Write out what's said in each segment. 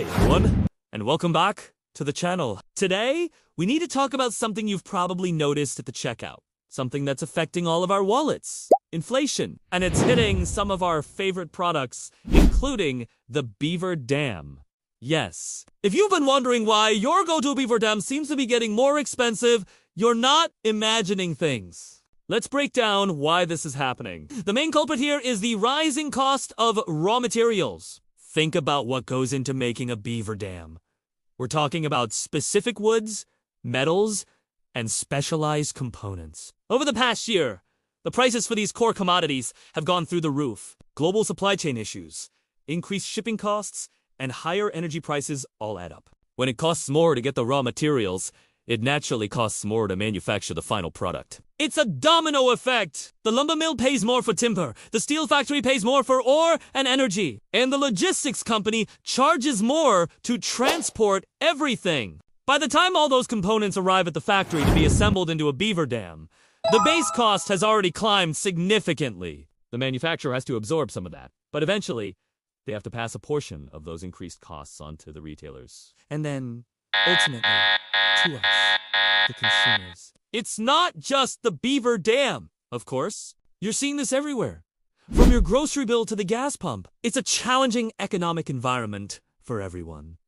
Hey everyone, and welcome back to the channel. Today, we need to talk about something you've probably noticed at the checkout. Something that's affecting all of our wallets. Inflation. And it's hitting some of our favorite products, including the Beaver Dam. Yes. If you've been wondering why your go-to Beaver Dam seems to be getting more expensive, you're not imagining things. Let's break down why this is happening. The main culprit here is the rising cost of raw materials. Think about what goes into making a beaver dam. We're talking about specific woods, metals, and specialized components. Over the past year, the prices for these core commodities have gone through the roof. Global supply chain issues, increased shipping costs, and higher energy prices all add up. When it costs more to get the raw materials, it naturally costs more to manufacture the final product. It's a domino effect. The lumber mill pays more for timber, the steel factory pays more for ore and energy, and the logistics company charges more to transport everything. By the time all those components arrive at the factory to be assembled into a beaver dam, the base cost has already climbed significantly. The manufacturer has to absorb some of that, but eventually, they have to pass a portion of those increased costs on to the retailers. And then, ultimately, to us, the consumers. It's not just the beaver dam, of course. You're seeing this everywhere. From your grocery bill to the gas pump. It's a challenging economic environment for everyone.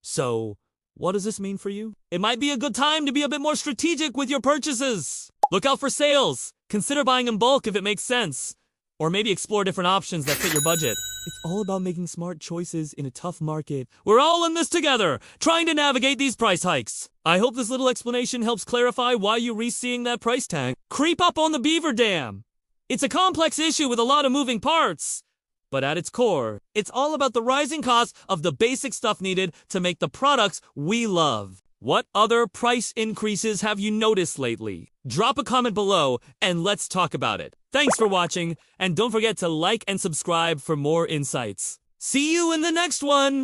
So, what does this mean for you? It might be a good time to be a bit more strategic with your purchases. Look out for sales. Consider buying in bulk if it makes sense. Or maybe explore different options that fit your budget. It's all about making smart choices in a tough market. We're all in this together, trying to navigate these price hikes. I hope this little explanation helps clarify why you're re-seeing that price tag creep up on the beaver dam. It's a complex issue with a lot of moving parts. But at its core, it's all about the rising cost of the basic stuff needed to make the products we love. What other price increases have you noticed lately? Drop a comment below and let's talk about it. Thanks for watching, and don't forget to like and subscribe for more insights. See you in the next one!